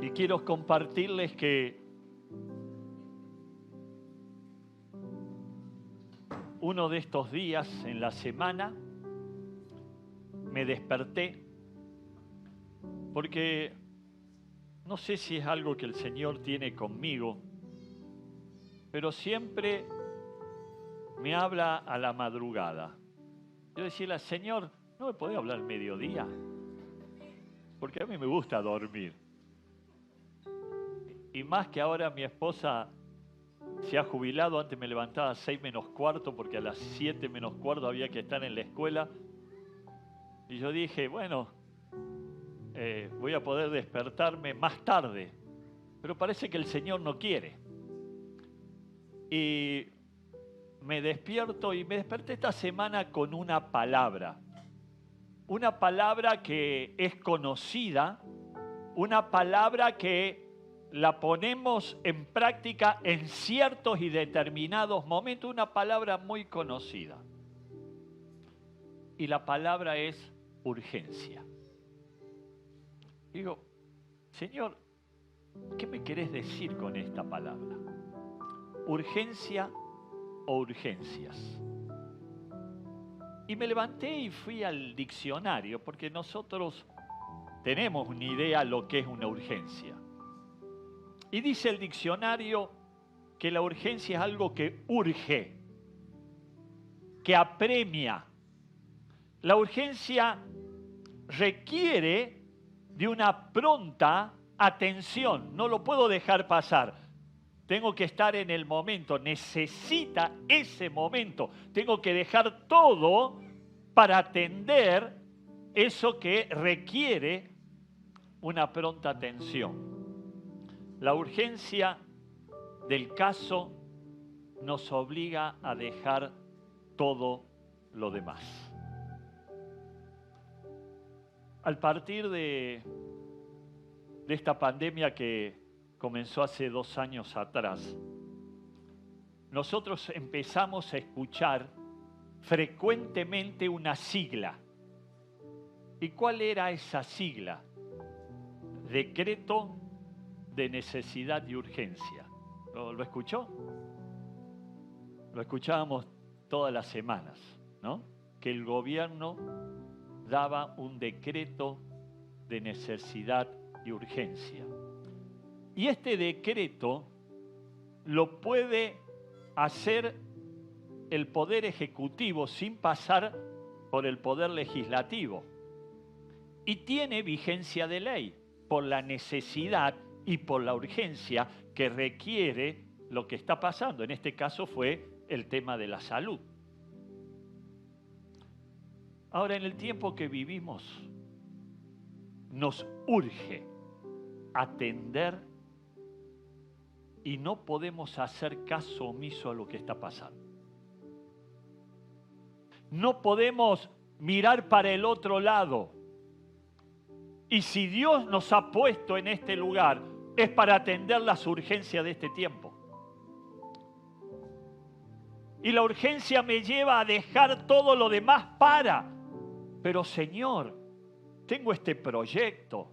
Y quiero compartirles que uno de estos días en la semana me desperté porque no sé si es algo que el Señor tiene conmigo, pero siempre me habla a la madrugada. Yo decía, Señor, ¿no me podés hablar al mediodía? Porque a mí me gusta dormir. Y más que ahora mi esposa se ha jubilado, antes me levantaba a 6 menos cuarto porque a las 7 menos cuarto había que estar en la escuela. Y yo dije, bueno, voy a poder despertarme más tarde. Pero parece que el Señor no quiere. Y me despierto y me desperté esta semana con una palabra. Una palabra que es conocida, una palabra que la ponemos en práctica en ciertos y determinados momentos, una palabra muy conocida. Y la palabra es urgencia. Digo, Señor, ¿qué me querés decir con esta palabra? ¿Urgencia o urgencias? Y me levanté y fui al diccionario, porque nosotros tenemos una idea de lo que es una urgencia. Y dice el diccionario que la urgencia es algo que urge, que apremia. La urgencia requiere de una pronta atención, no lo puedo dejar pasar. Tengo que estar en el momento, necesita ese momento. Tengo que dejar todo para atender eso que requiere una pronta atención. La urgencia del caso nos obliga a dejar todo lo demás. Al partir de esta pandemia que comenzó hace 2 años atrás, nosotros empezamos a escuchar frecuentemente una sigla. ¿Y cuál era esa sigla? Decreto de necesidad y urgencia. ¿Lo escuchó? Lo escuchábamos todas las semanas, ¿no? Que el gobierno daba un decreto de necesidad y urgencia. Y este decreto lo puede hacer el Poder Ejecutivo sin pasar por el Poder Legislativo. Y tiene vigencia de ley por la necesidad y por la urgencia que requiere lo que está pasando. En este caso fue el tema de la salud. Ahora, en el tiempo que vivimos, nos urge atender y no podemos hacer caso omiso a lo que está pasando. No podemos mirar para el otro lado. Y si Dios nos ha puesto en este lugar, es para atender las urgencias de este tiempo. Y la urgencia me lleva a dejar todo lo demás pero Señor, tengo este proyecto,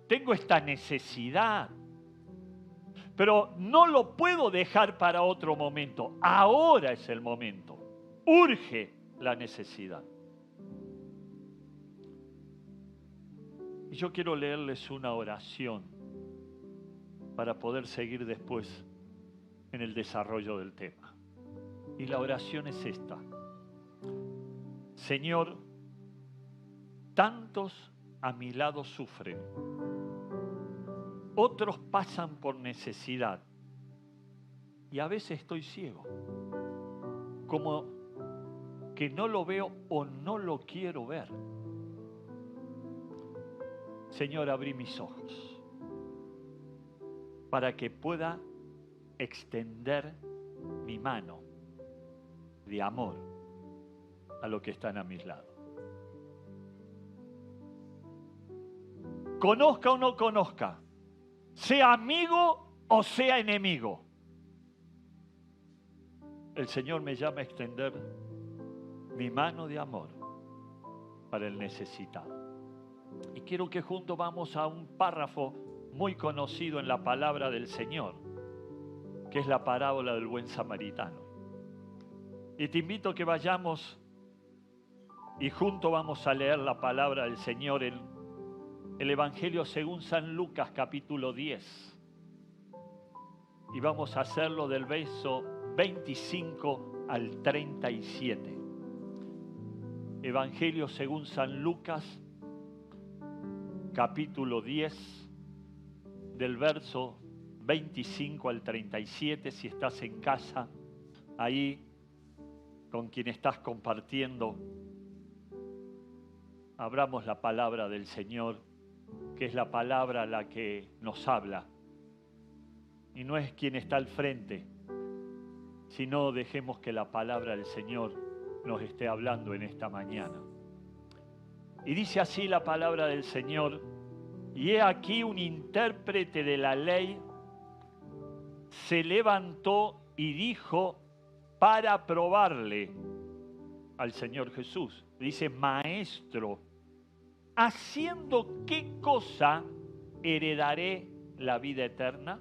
tengo esta necesidad, pero no lo puedo dejar para otro momento. Ahora es el momento. Urge la necesidad. Y yo quiero leerles una oración para poder seguir después en el desarrollo del tema. Y la oración es esta. Señor, tantos a mi lado sufren, otros pasan por necesidad y a veces estoy ciego, como que no lo veo o no lo quiero ver. Señor, abrí mis ojos para que pueda extender mi mano de amor a los que están a mis lados. Conozca o no conozca, sea amigo o sea enemigo, el Señor me llama a extender mi mano de amor para el necesitado. Y quiero que juntos vamos a un párrafo muy conocido en la palabra del Señor, que es la parábola del buen samaritano. Y te invito a que vayamos y juntos vamos a leer la palabra del Señor en el Evangelio según San Lucas capítulo 10. Y vamos a hacerlo del verso 25 al 37. Evangelio según San Lucas capítulo 10, del verso 25 al 37. Si estás en casa, ahí con quien estás compartiendo, abramos la palabra del Señor, que es la palabra la que nos habla. Y no es quien está al frente, sino dejemos que la palabra del Señor nos esté hablando en esta mañana. Y dice así la palabra del Señor: y he aquí un intérprete de la ley se levantó y dijo para probarle al Señor Jesús. Dice: Maestro, ¿haciendo qué cosa heredaré la vida eterna?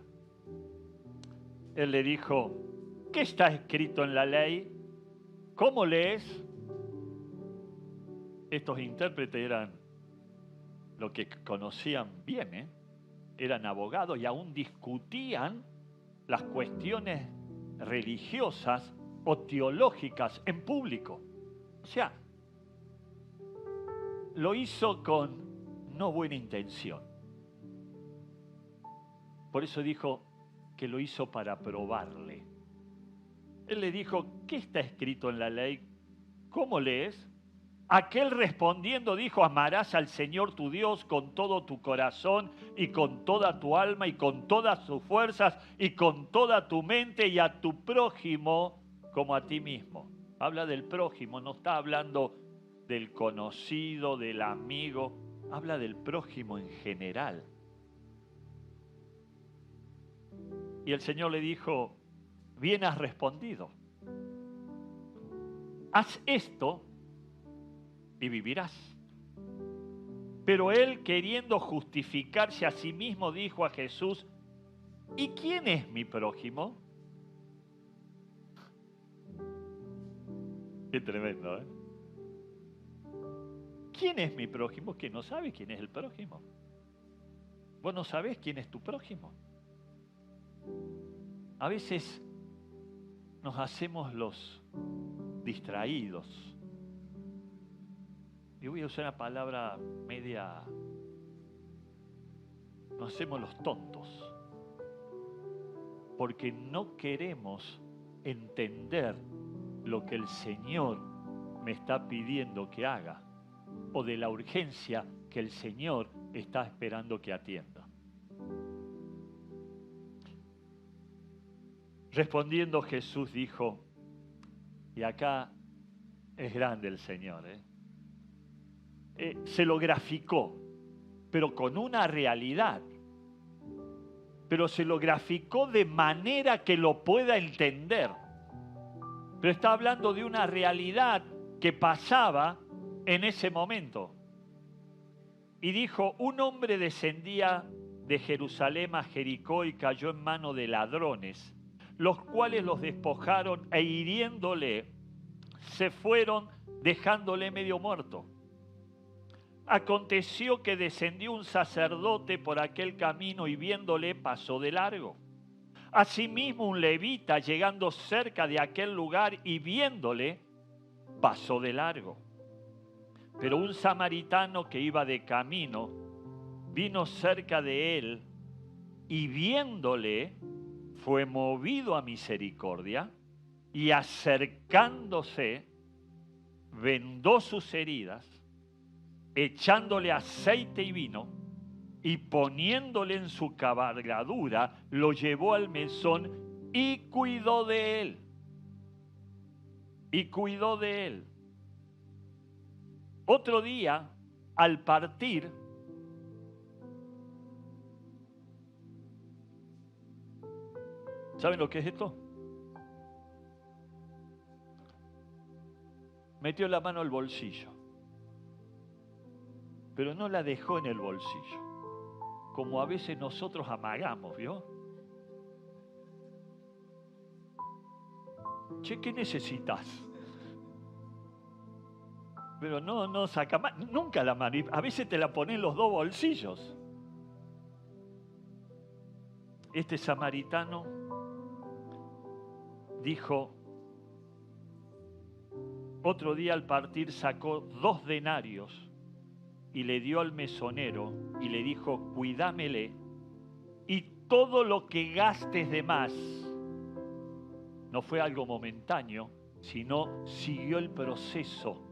Él le dijo: ¿qué está escrito en la ley? ¿Cómo lees? Estos intérpretes eran lo que conocían bien, eran abogados y aún discutían las cuestiones religiosas o teológicas en público. O sea, lo hizo con no buena intención. Por eso dijo que lo hizo para probarle. Él le dijo: ¿qué está escrito en la ley? ¿Cómo lees? Aquel respondiendo dijo: amarás al Señor tu Dios con todo tu corazón y con toda tu alma y con todas tus fuerzas y con toda tu mente, y a tu prójimo como a ti mismo. Habla del prójimo, no está hablando del conocido, del amigo, habla del prójimo en general. Y el Señor le dijo: bien has respondido. Haz esto y vivirás. Pero él, queriendo justificarse a sí mismo, dijo a Jesús: ¿y quién es mi prójimo? Qué tremendo, ¿eh? ¿Quién es mi prójimo? Que no sabe quién es el prójimo. Vos no sabés quién es tu prójimo. A veces nos hacemos los distraídos. Y voy a usar una palabra media... Nos hacemos los tontos. Porque no queremos entender lo que el Señor me está pidiendo que haga, o de la urgencia que el Señor está esperando que atienda. Respondiendo Jesús dijo, y acá es grande el Señor, se lo graficó, pero con una realidad, pero se lo graficó de manera que lo pueda entender. Pero está hablando de una realidad que pasaba en ese momento. Y dijo: un hombre descendía de Jerusalén a Jericó y cayó en mano de ladrones, los cuales los despojaron e hiriéndole se fueron, dejándole medio muerto. Aconteció que descendió un sacerdote por aquel camino y viéndole pasó de largo. Asimismo un levita, llegando cerca de aquel lugar y viéndole, pasó de largo. Pero un samaritano que iba de camino vino cerca de él y viéndole fue movido a misericordia y acercándose vendó sus heridas, echándole aceite y vino, y poniéndole en su cabalgadura, lo llevó al mesón y cuidó de él. Y cuidó de él. Otro día, al partir, ¿saben lo que es esto? Metió la mano al bolsillo pero no la dejó en el bolsillo, como a veces nosotros amagamos, ¿vio? Che, ¿qué necesitas? Pero no saca más, nunca la mano, a veces te la ponen en los dos bolsillos. Este samaritano dijo, otro día al partir sacó 2 denarios y le dio al mesonero y le dijo, cuídamele y todo lo que gastes de más. No fue algo momentáneo, sino siguió el proceso.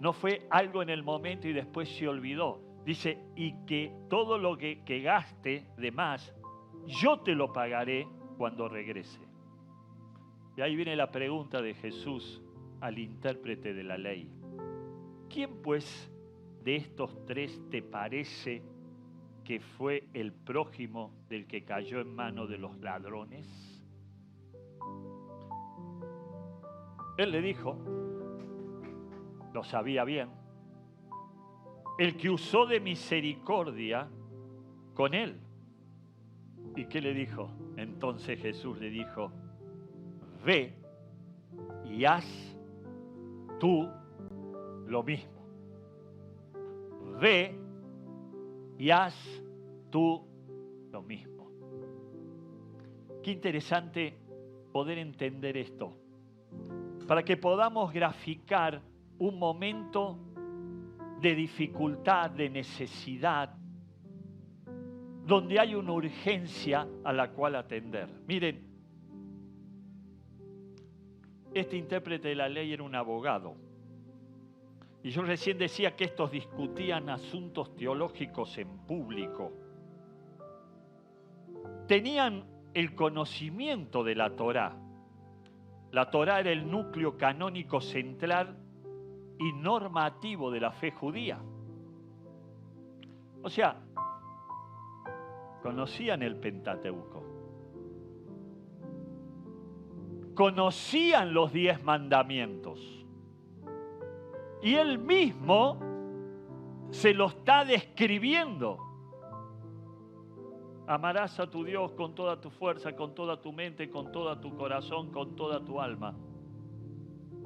No fue algo en el momento y después se olvidó. Dice, y que todo lo que gaste de más, yo te lo pagaré cuando regrese. Y ahí viene la pregunta de Jesús al intérprete de la ley. ¿Quién pues de estos 3 te parece que fue el prójimo del que cayó en manos de los ladrones? Él le dijo, lo sabía bien, el que usó de misericordia con él. ¿Y qué le dijo? Entonces Jesús le dijo, ve y haz tú lo mismo. Ve y haz tú lo mismo. Qué interesante poder entender esto, para que podamos graficar un momento de dificultad, de necesidad, donde hay una urgencia a la cual atender. Miren, este intérprete de la ley era un abogado. Y yo recién decía que estos discutían asuntos teológicos en público. Tenían el conocimiento de la Torá. La Torá era el núcleo canónico central y normativo de la fe judía. O sea, conocían el Pentateuco. Conocían los 10 mandamientos. Y él mismo se lo está describiendo. Amarás a tu Dios con toda tu fuerza, con toda tu mente, con todo tu corazón, con toda tu alma.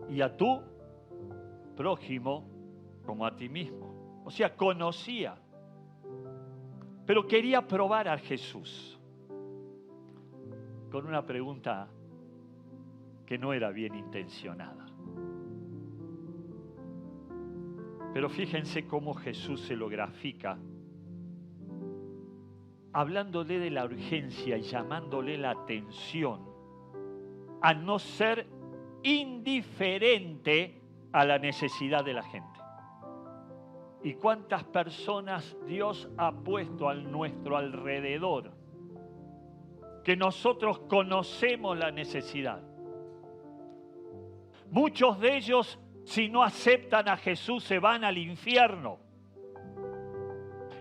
Y a tu prójimo como a ti mismo. O sea, conocía. Pero quería probar a Jesús con una pregunta que no era bien intencionada. Pero fíjense cómo Jesús se lo grafica, hablándole de la urgencia y llamándole la atención a no ser indiferente a la necesidad de la gente. ¿Y cuántas personas Dios ha puesto a nuestro alrededor que nosotros conocemos la necesidad? Muchos de ellos, si no aceptan a Jesús, se van al infierno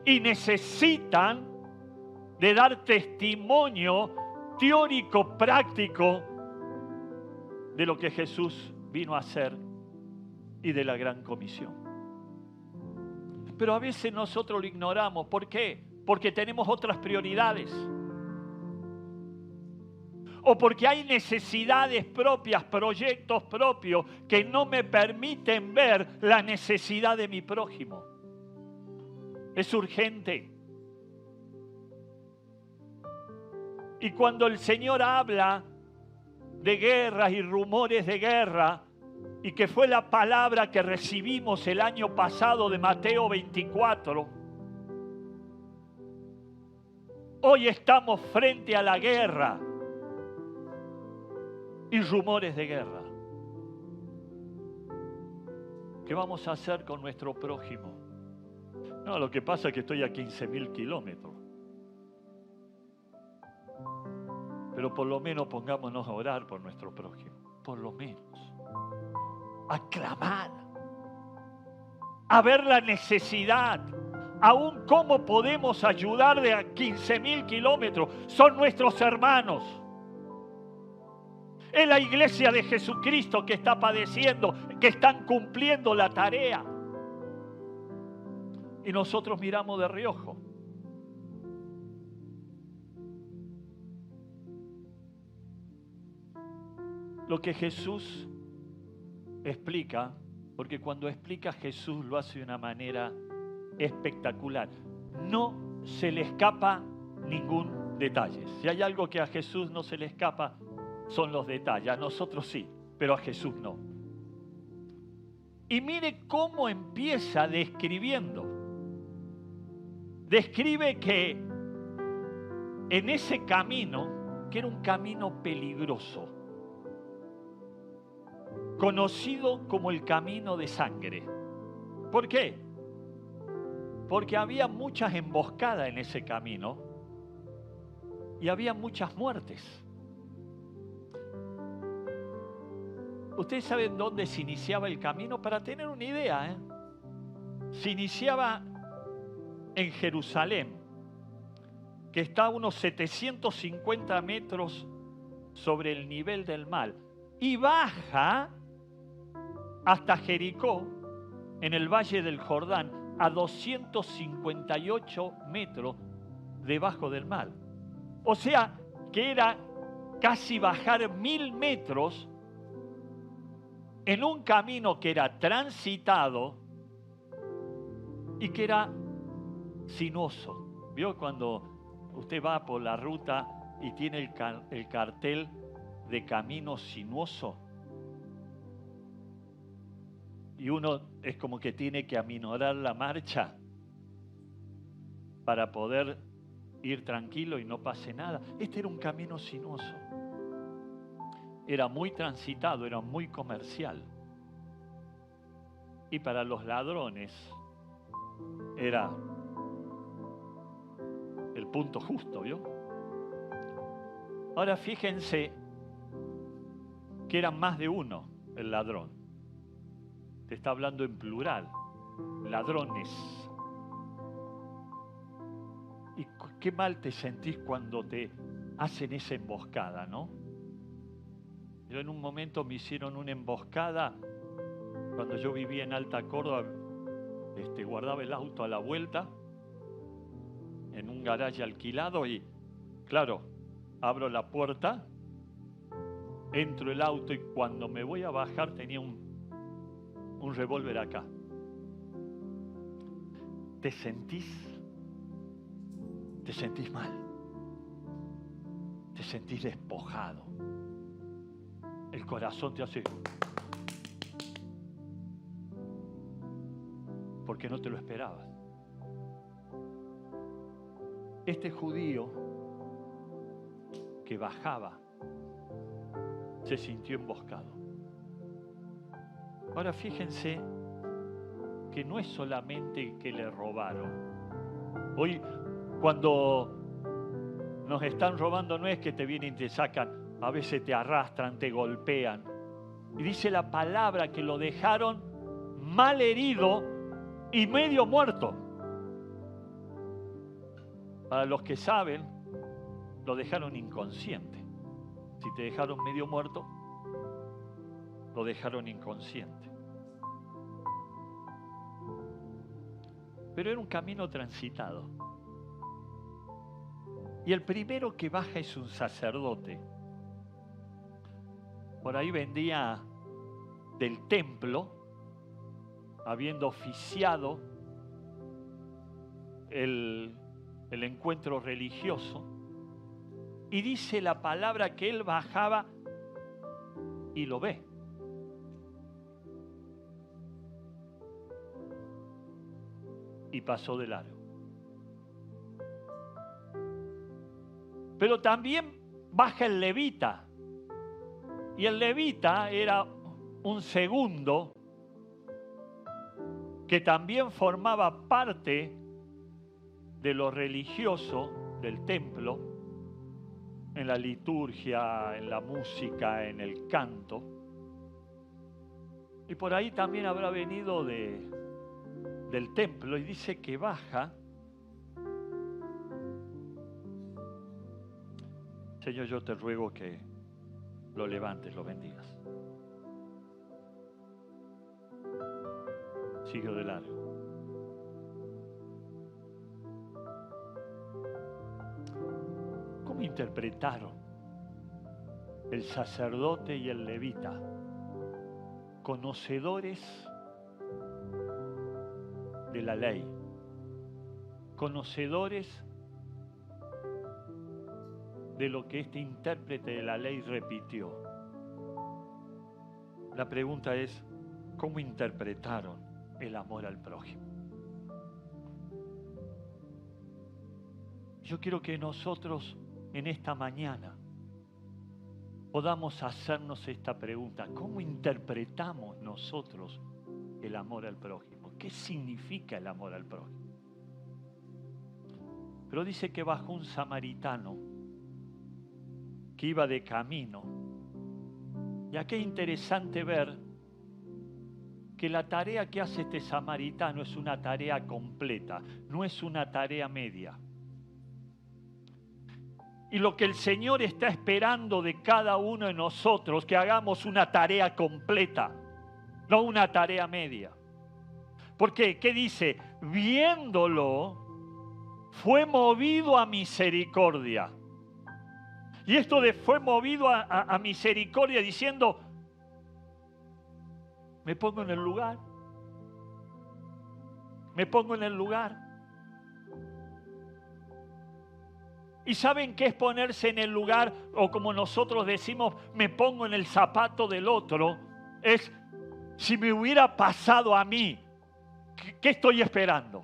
y necesitan de dar testimonio teórico, práctico de lo que Jesús vino a hacer y de la gran comisión. Pero a veces nosotros lo ignoramos. ¿Por qué? Porque tenemos otras prioridades. O porque hay necesidades propias, proyectos propios que no me permiten ver la necesidad de mi prójimo. Es urgente. Y cuando el Señor habla de guerras y rumores de guerra, y que fue la palabra que recibimos el año pasado de Mateo 24, hoy estamos frente a la guerra y rumores de guerra. ¿Qué vamos a hacer con nuestro prójimo? No, lo que pasa es que estoy a 15.000 kilómetros. Pero por lo menos pongámonos a orar por nuestro prójimo. Por lo menos. A clamar. A ver la necesidad. Aún cómo podemos ayudar de a 15.000 kilómetros. Son nuestros hermanos. Es la iglesia de Jesucristo que está padeciendo, que están cumpliendo la tarea. y nosotros miramos de reojo. Lo que Jesús explica, porque cuando explica Jesús lo hace de una manera espectacular. No se le escapa ningún detalle. Si hay algo que a Jesús no se le escapa, son los detalles. A nosotros sí, pero a Jesús no. Y mire cómo empieza describiendo. Describe que en ese camino, que era un camino peligroso, conocido como el camino de sangre. ¿Por qué? Porque había muchas emboscadas en ese camino y había muchas muertes. ¿Ustedes saben dónde se iniciaba el camino? Para tener una idea, se iniciaba en Jerusalén, que está a unos 750 metros sobre el nivel del mar, y baja hasta Jericó, en el Valle del Jordán, a 258 metros debajo del mar. O sea, que era casi bajar 1000 metros en un camino que era transitado y que era sinuoso. ¿Vio cuando usted va por la ruta y tiene el cartel de camino sinuoso? Y uno es como que tiene que aminorar la marcha para poder ir tranquilo y no pase nada. Este era un camino sinuoso. Era muy transitado, era muy comercial. Y para los ladrones era el punto justo, ¿vio? Ahora fíjense que eran más de uno el ladrón. Te está hablando en plural, ladrones. Y qué mal te sentís cuando te hacen esa emboscada, ¿no? Yo en un momento me hicieron una emboscada cuando yo vivía en Alta Córdoba. Guardaba el auto a la vuelta en un garaje alquilado y, claro, abro la puerta, entro el auto y cuando me voy a bajar tenía un revólver acá. ¿Te sentís mal? Te sentís despojado. El corazón te hace... porque no te lo esperabas. Este judío que bajaba se sintió emboscado. Ahora fíjense que no es solamente que le robaron. Hoy cuando nos están robando no es que te vienen y te sacan, a veces te arrastran, te golpean. Y dice la palabra que lo dejaron mal herido y medio muerto. Para los que saben, lo dejaron inconsciente. Si te dejaron medio muerto, lo dejaron inconsciente. Pero era un camino transitado. Y el primero que baja es un sacerdote. Por ahí vendía del templo, habiendo oficiado el encuentro religioso, y dice la palabra que él bajaba y lo ve. Y pasó de largo. Pero también baja el levita. Y el levita era un segundo que también formaba parte de lo religioso del templo, en la liturgia, en la música, en el canto. Y por ahí también habrá venido del templo y dice que baja. Señor, yo te ruego que lo levantes, lo bendigas. Siguió de largo. interpretaron el sacerdote y el levita, conocedores de la ley, conocedores de lo que este intérprete de la ley repitió. La pregunta es, ¿cómo interpretaron el amor al prójimo? Yo quiero que nosotros en esta mañana podamos hacernos esta pregunta. ¿Cómo interpretamos nosotros el amor al prójimo? ¿Qué significa el amor al prójimo? Pero dice que bajó un samaritano que iba de camino. Y aquí es interesante ver que la tarea que hace este samaritano es una tarea completa, no es una tarea media. Y lo que el Señor está esperando de cada uno de nosotros, que hagamos una tarea completa, no una tarea media. ¿Por qué? ¿Qué dice? Viéndolo, fue movido a misericordia. Y esto de fue movido a misericordia diciendo, me pongo en el lugar. Me pongo en el lugar. ¿Y saben qué es ponerse en el lugar? O como nosotros decimos, me pongo en el zapato del otro. Es, si me hubiera pasado a mí, ¿qué estoy esperando?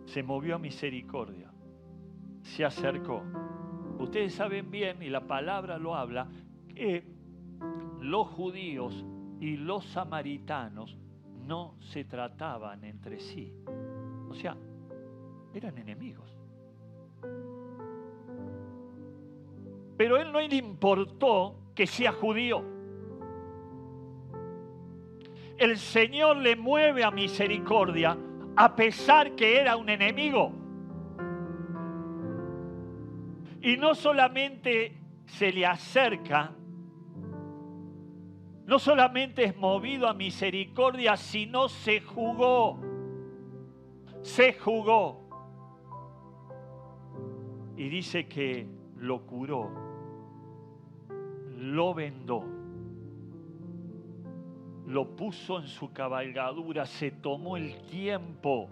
Se movió a misericordia, se acercó. Ustedes saben bien, y la palabra lo habla, que los judíos y los samaritanos no se trataban entre sí. O sea, eran enemigos. Pero a él no le importó que sea judío. El Señor le mueve a misericordia a pesar que era un enemigo. Y no solamente se le acerca, no solamente es movido a misericordia, sino se jugó. Se jugó. Y dice que lo curó, lo vendó, lo puso en su cabalgadura, se tomó el tiempo,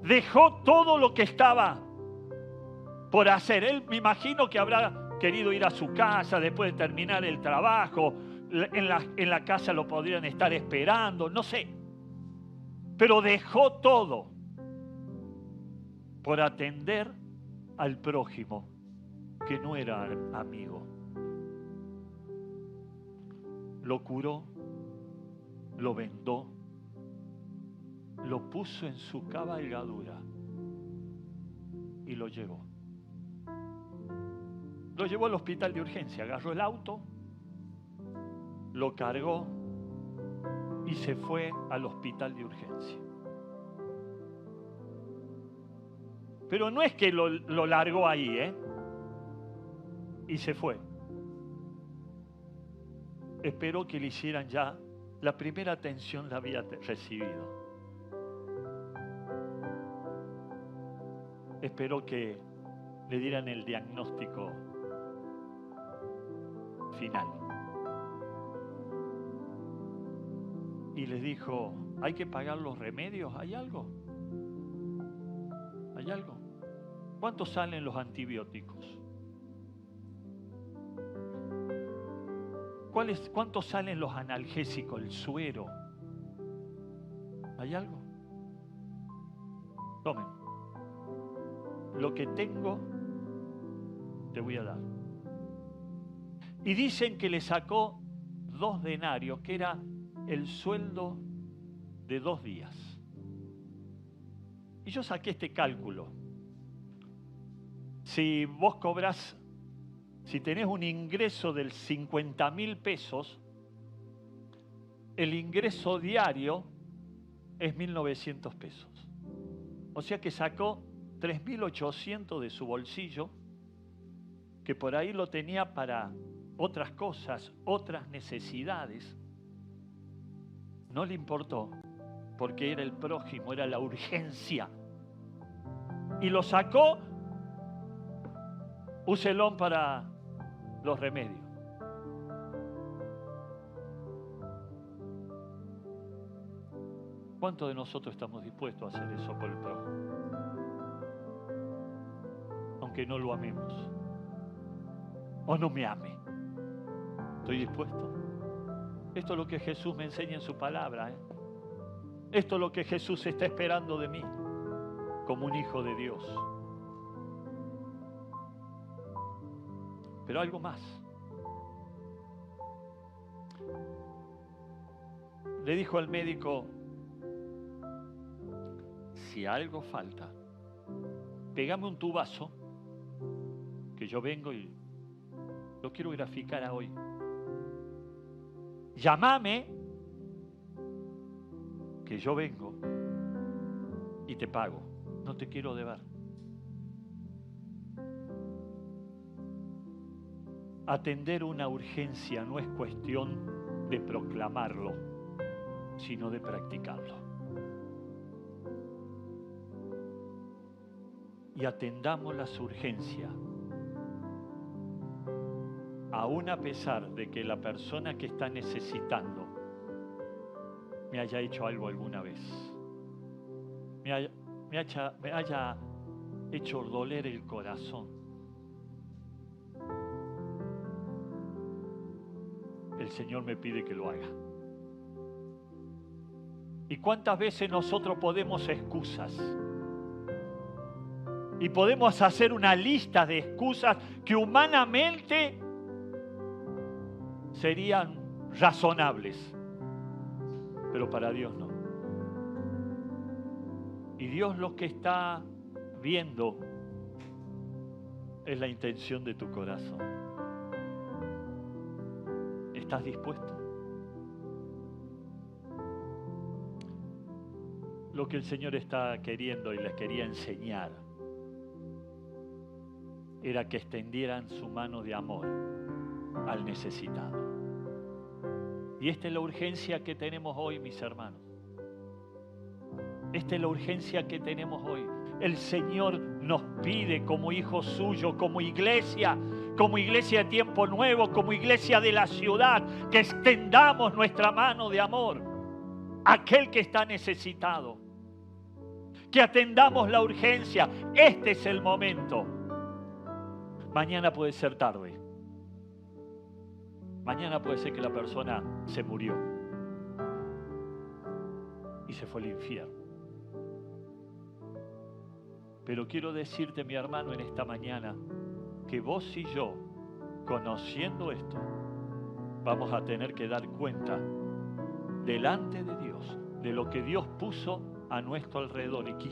dejó todo lo que estaba por hacer. Él, me imagino que habrá querido ir a su casa después de terminar el trabajo, en la casa lo podrían estar esperando, no sé, pero dejó todo por atender al prójimo que no era amigo. Lo curó, lo vendó, lo puso en su cabalgadura y lo llevó. Lo llevó al hospital de urgencia, agarró el auto, lo cargó y se fue al hospital de urgencia. Pero no es que lo largó ahí, y se fue. Esperó que le hicieran ya la primera atención, la había recibido. Esperó que le dieran el diagnóstico final. Y les dijo, ¿hay que pagar los remedios? ¿Hay algo? ¿Hay algo? ¿Cuánto salen los antibióticos? ¿Cuánto salen los analgésicos, el suero? ¿Hay algo? Tomen. Lo que tengo, te voy a dar. Y dicen que le sacó 2 denarios, que era el sueldo de 2 días. Y yo saqué este cálculo. Si vos cobrás, si tenés un ingreso del 50.000 pesos, el ingreso diario es 1.900 pesos. O sea que sacó 3.800 de su bolsillo, que por ahí lo tenía para otras cosas, otras necesidades. No le importó, porque era el prójimo, era la urgencia. Y lo sacó, úselo para los remedios. ¿Cuántos de nosotros estamos dispuestos a hacer eso por el prójimo? Aunque no lo amemos. O no me ame. ¿Estoy dispuesto? Esto es lo que Jesús me enseña en su palabra. Esto es lo que Jesús está esperando de mí, como un hijo de Dios. Pero algo más. Le dijo al médico, si algo falta, pégame un tubazo, que yo vengo y lo quiero graficar a hoy. Llámame, que yo vengo y te pago. No te quiero deber. Atender una urgencia no es cuestión de proclamarlo, sino de practicarlo. Y atendamos las urgencias, aún a pesar de que la persona que está necesitando me haya hecho algo alguna vez, me haya hecho doler el corazón. El Señor me pide que lo haga. ¿Y cuántas veces nosotros ponemos excusas? Y podemos hacer una lista de excusas que humanamente serían razonables, pero para Dios no. Y Dios lo que está viendo es la intención de tu corazón. ¿Estás dispuesto? Lo que el Señor está queriendo y les quería enseñar era que extendieran su mano de amor al necesitado. Y esta es la urgencia que tenemos hoy, mis hermanos. Esta es la urgencia que tenemos hoy. El Señor nos pide como hijos suyos, como iglesia de tiempo nuevo, como iglesia de la ciudad, que extendamos nuestra mano de amor a aquel que está necesitado. Que atendamos la urgencia. Este es el momento. Mañana puede ser tarde. Mañana puede ser que la persona se murió y se fue al infierno. Pero quiero decirte, mi hermano, en esta mañana, que vos y yo, conociendo esto, vamos a tener que dar cuenta delante de Dios de lo que Dios puso a nuestro alrededor y ¿qué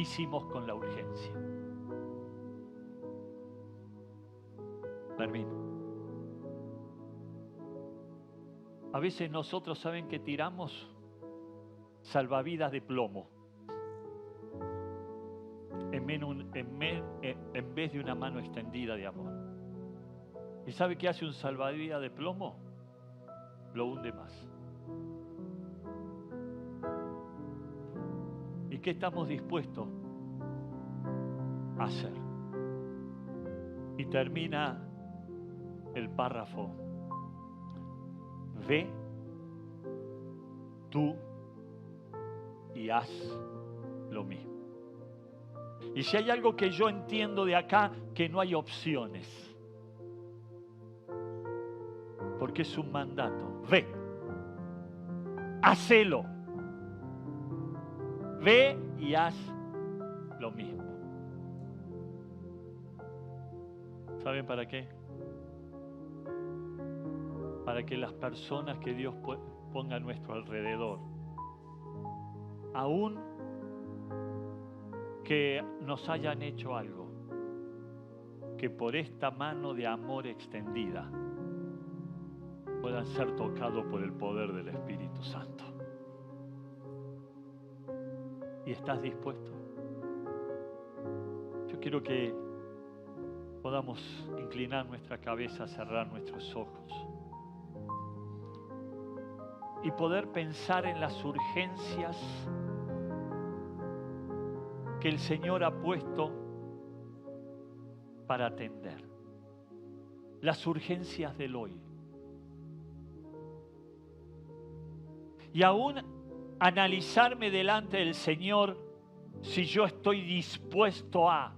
hicimos con la urgencia? Termino. A veces nosotros, ¿saben que tiramos? Salvavidas de plomo en vez de una mano extendida de amor. ¿Y sabe qué hace un salvavidas de plomo? Lo hunde más. ¿Y qué estamos dispuestos a hacer? Y termina el párrafo. Ve tú y haz lo mismo. Y si hay algo que yo entiendo de acá, que no hay opciones. Porque es un mandato. Ve. Hacelo. Ve y haz lo mismo. ¿Saben para qué? Para que las personas que Dios ponga a nuestro alrededor, aún que nos hayan hecho algo, que por esta mano de amor extendida puedan ser tocados por el poder del Espíritu Santo. ¿Y estás dispuesto? Yo quiero que podamos inclinar nuestra cabeza, cerrar nuestros ojos y poder pensar en las urgencias que el Señor ha puesto para atender. Las urgencias del hoy. Y aún analizarme delante del Señor si yo estoy dispuesto a.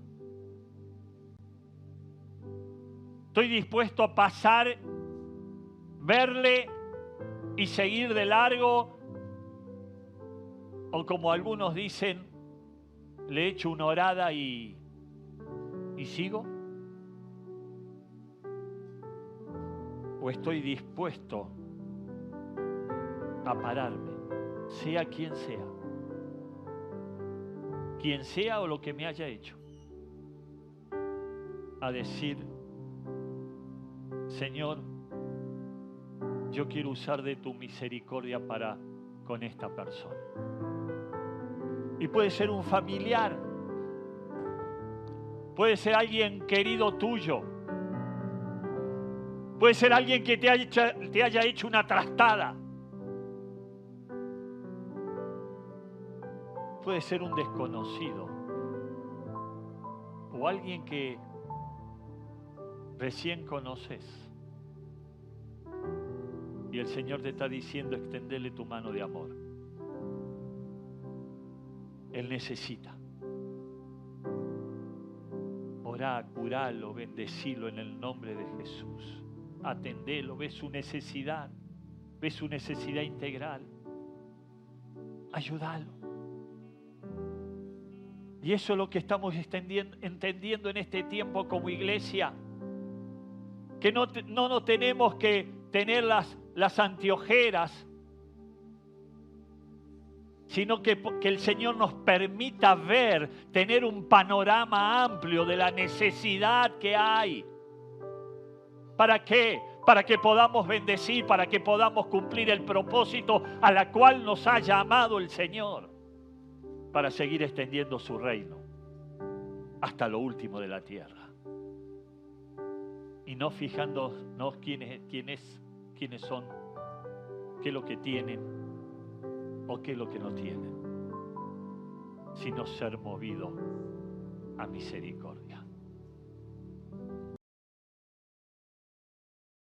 Estoy dispuesto a pasar, verle y seguir de largo, o como algunos dicen, le echo una orada y sigo. ¿O estoy dispuesto a pararme, sea quien sea o lo que me haya hecho, a decir, Señor, yo quiero usar de tu misericordia para con esta persona? Y puede ser un familiar, puede ser alguien querido tuyo, puede ser alguien que te haya hecho una trastada, puede ser un desconocido o alguien que recién conoces. Y el Señor te está diciendo, extendele tu mano de amor. Él necesita. Orá, curalo, bendecilo en el nombre de Jesús. Atendelo, ve su necesidad integral. Ayúdalo. Y eso es lo que estamos entendiendo en este tiempo como iglesia. Que no nos tenemos que tener las anteojeras, sino que el Señor nos permita ver, tener un panorama amplio de la necesidad que hay. ¿Para qué? Para que podamos bendecir, para que podamos cumplir el propósito a la cual nos ha llamado el Señor, para seguir extendiendo su reino hasta lo último de la tierra. Y no fijándonos quiénes son, qué es lo que tienen o qué es lo que no tienen, sino ser movido a misericordia.